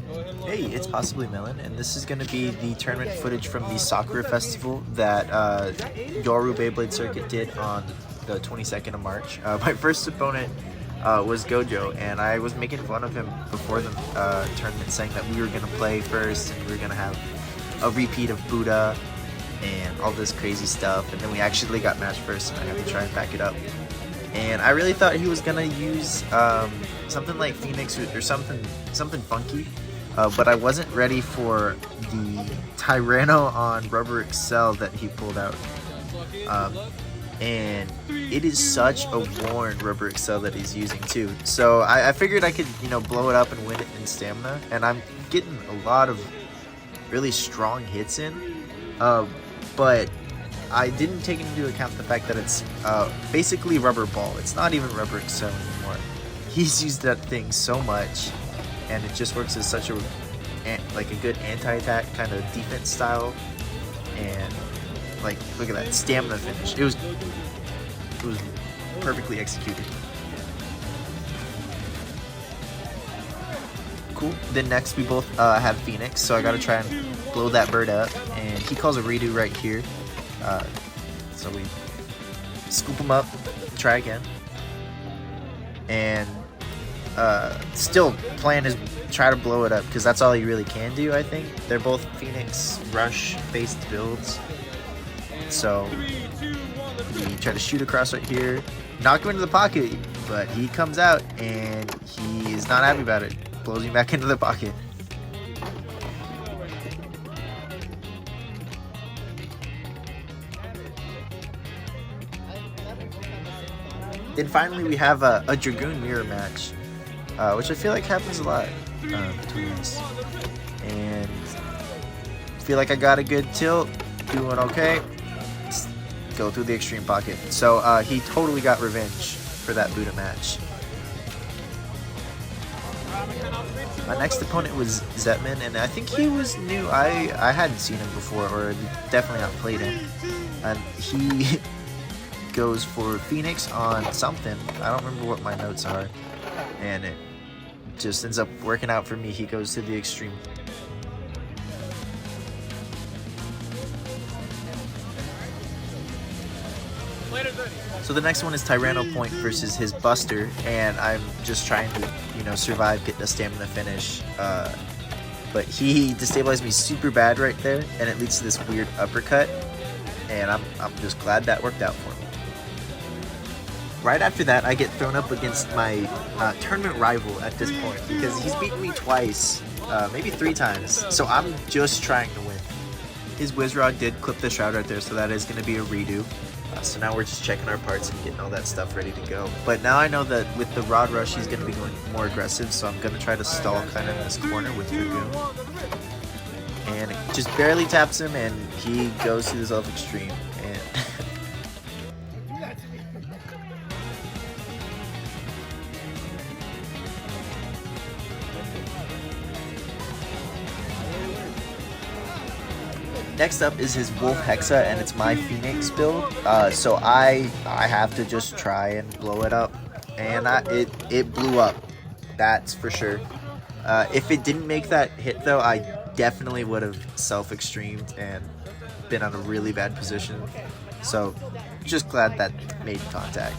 Hey, it's Possibly Melon, and this is going to be the tournament footage from the Sakura Festival that Yoru Beyblade Circuit did on the 22nd of March. My first opponent was Gojo, and I was making fun of him before the tournament, saying that we were going to play first, and we were going to have a repeat of Buddha and all this crazy stuff, and then we actually got matched first, and I had to try and back it up. And I really thought he was going to use something like Phoenix or something funky. But I wasn't ready for the Tyranno on Rubber Excel that he pulled out. And it is such a worn Rubber Excel that he's using too. So I figured I could, blow it up and win it in stamina. And I'm getting a lot of really strong hits in. But I didn't take into account the fact that it's basically Rubber Ball. It's not even Rubber Excel anymore. He's used that thing so much. And it just works as such a good anti-attack kind of defense style, and look at that stamina finish. It was perfectly executed. Cool. Then next we both have Phoenix, so I gotta try and blow that bird up, and he calls a redo right here. So we scoop him up, try again, and still plan is try to blow it up because that's all he really can do. I think they're both Phoenix Rush based builds, so we try to shoot across right here, knock him into the pocket, but he comes out and he is not happy about it, blows me back into the pocket. Then finally we have a Dragoon mirror match, which I feel like happens a lot between us. And feel like I got a good tilt, doing okay. Let's go through the extreme pocket. So he totally got revenge for that Buddha match. My next opponent was Zetman, and I think he was new. I hadn't seen him before, or definitely not played him. And he goes for Phoenix on something. I don't remember what my notes are, and it just ends up working out for me. He goes to the extreme. So the next one is Tyranno Point versus his Buster, and I'm just trying to survive, get the stamina finish, but he destabilized me super bad right there, and it leads to this weird uppercut, and I'm just glad that worked out for me. Right after that, I get thrown up against my tournament rival at this point, because he's beaten me twice, maybe 3 times, so I'm just trying to win. His Wizrod did clip the shroud right there, so that is going to be a redo. So now we're just checking our parts and getting all that stuff ready to go. But now I know that with the Rod Rush, he's going to be going more aggressive, so I'm going to try to stall kind of in this corner with Dragoon. And it just barely taps him, and he goes to the Self Extreme. And next up is his Wolf Hexa, and it's my Phoenix build. So I have to just try and blow it up, and it blew up. That's for sure. If it didn't make that hit though, I definitely would have self-extremed and been on a really bad position. So just glad that made contact.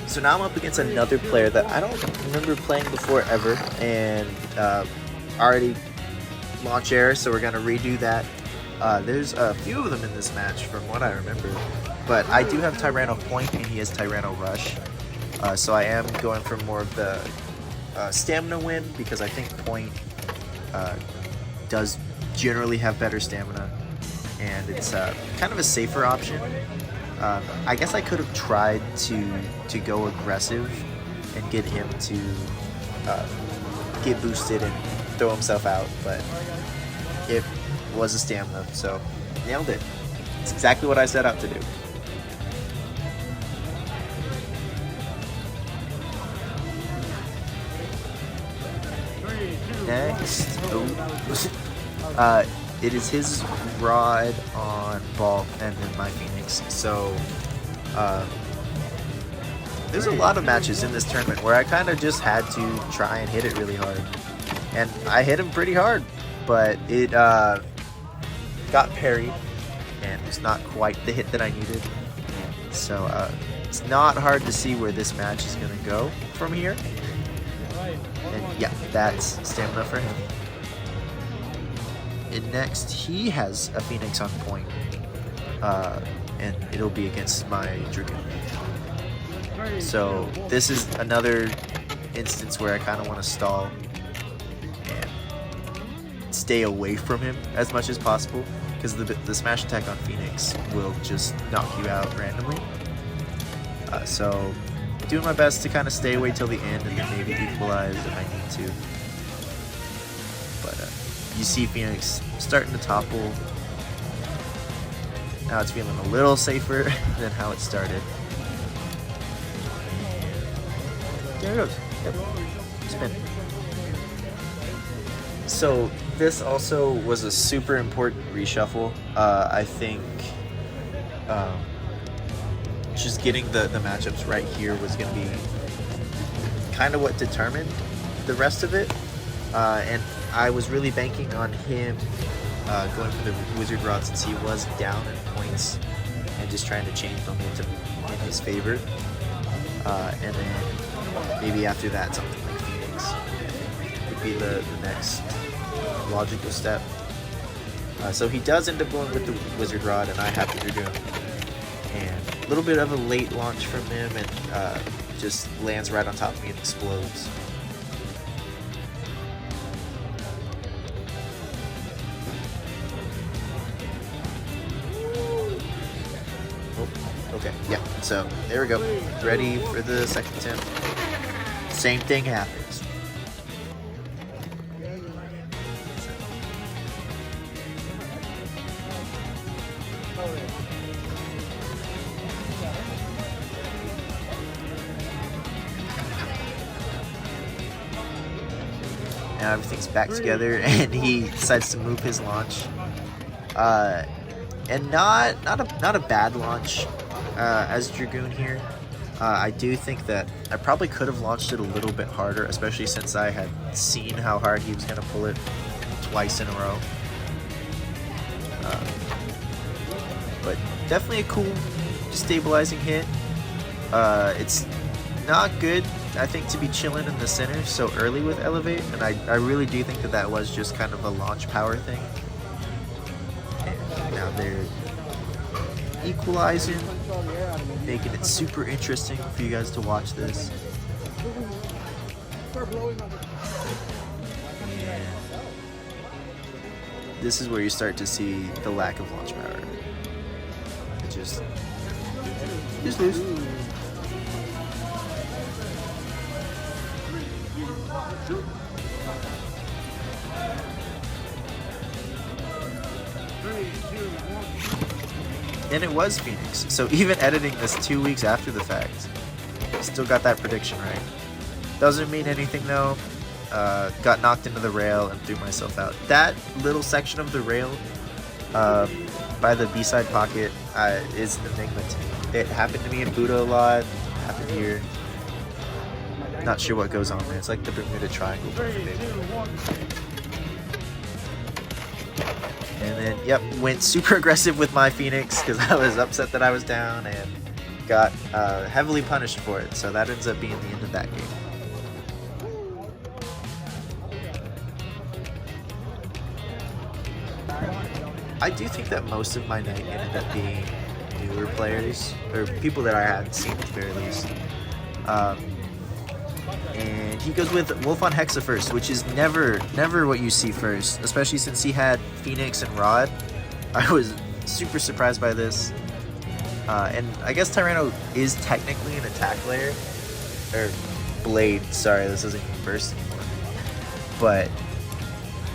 So now I'm up against another player that I don't remember playing before ever, and already launch error, so we're gonna redo that. There's a few of them in this match from what I remember, but I do have Tyranno Point and he has Tyranno Rush, so I am going for more of the stamina win, because I think Point does generally have better stamina, and it's kind of a safer option. I guess I could have tried to go aggressive and get him to get boosted and throw himself out, but it was a stamina, so nailed it. It's exactly what I set out to do. Next, it is his Rod on Ball and then my Phoenix. So there's a lot of matches in this tournament where I kind of just had to try and hit it really hard. And I hit him pretty hard, but it got parried, and it's not quite the hit that I needed. So it's not hard to see where this match is going to go from here. And yeah, that's stamina for him. And next, he has a Phoenix on point, and it'll be against my Dragoon. So this is another instance where I kind of want to stall and stay away from him as much as possible, because the smash attack on Phoenix will just knock you out randomly. So doing my best to kind of stay away till the end and then maybe equalize if I need to. But you see Phoenix starting to topple. Now it's feeling a little safer than how it started. There it goes. Yep. Spin. So this also was a super important reshuffle. I think just getting the matchups right here was going to be kind of what determined the rest of it. And I was really banking on him going for the Wizard Rod since he was down in points and just trying to change momentum in his favor. And then maybe after that, something like Phoenix would be the next logical step. So he does end up going with the Wizard Rod, and I have the Dragoon. And a little bit of a late launch from him, and just lands right on top of me and explodes. Oh, okay, yeah, so there we go. Ready for the second attempt. Same thing happens. Now everything's back together, and he decides to move his launch, and not a bad launch as Dragoon here. I do think that I probably could have launched it a little bit harder, especially since I had seen how hard he was going to pull it twice in a row. But definitely a cool stabilizing hit. It's not good, I think, to be chilling in the center so early with Elevate, and I really do think that was just kind of a launch power thing. And now they're equalizing, making it super interesting for you guys to watch this. And this is where you start to see the lack of launch power. It just lose. And it was Phoenix. So even editing this 2 weeks after the fact, still got that prediction right. Doesn't mean anything though. Got knocked into the rail and threw myself out. That little section of the rail by the B-side pocket is an enigma to me. It happened to me in Buddha a lot. Happened here. Not sure what goes on there. It's like the Bermuda Triangle. And then, yep, went super aggressive with my Phoenix because I was upset that I was down and got heavily punished for it. So that ends up being the end of that game. I do think that most of my night ended up being newer players, or people that I hadn't seen at the very least. And he goes with Wolf on Hexa first, which is never what you see first, especially since he had Phoenix and Rod. I was super surprised by this. And I guess Tyranno is technically an attack layer, or Blade, sorry, this isn't even burst anymore. But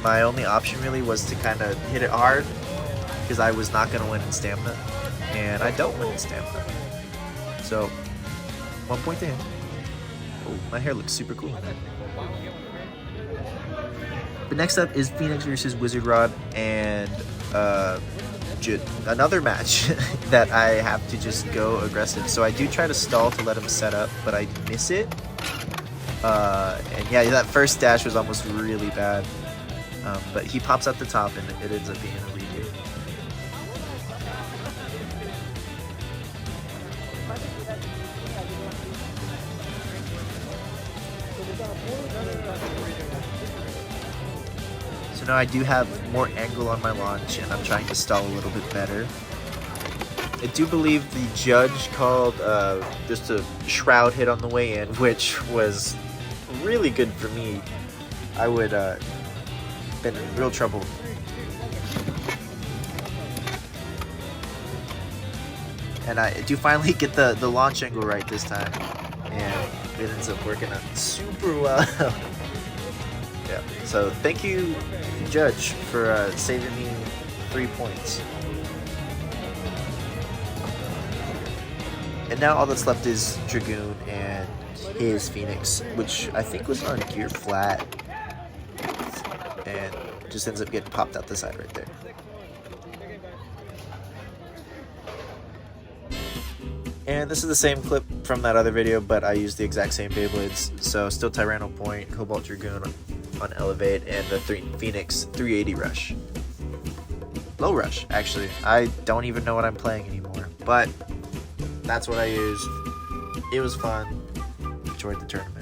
my only option really was to kind of hit it hard, because I was not going to win in stamina, and I don't win in stamina. So, 1 point to him. Oh, my hair looks super cool in that. But next up is Phoenix versus Wizard Rod, and another match that I have to just go aggressive. So I do try to stall to let him set up, but I miss it. And yeah, that first dash was almost really bad. But he pops at the top and it ends up being a redo. So now I do have more angle on my launch and I'm trying to stall a little bit better. I do believe the judge called just a shroud hit on the way in, which was really good for me. I would been in real trouble. And I do finally get the launch angle right this time, and it ends up working out super well. Yeah, so thank you, Judge, for saving me 3 points. And now all that's left is Dragoon and his Phoenix, which I think was on gear flat, and just ends up getting popped out the side right there. And this is the same clip from that other video, but I used the exact same Beyblades. So still Tyranno Point, Cobalt Dragoon on Elevate, and the Phoenix 380 Rush. Low Rush, actually. I don't even know what I'm playing anymore, but that's what I used. It was fun. Enjoyed the tournament.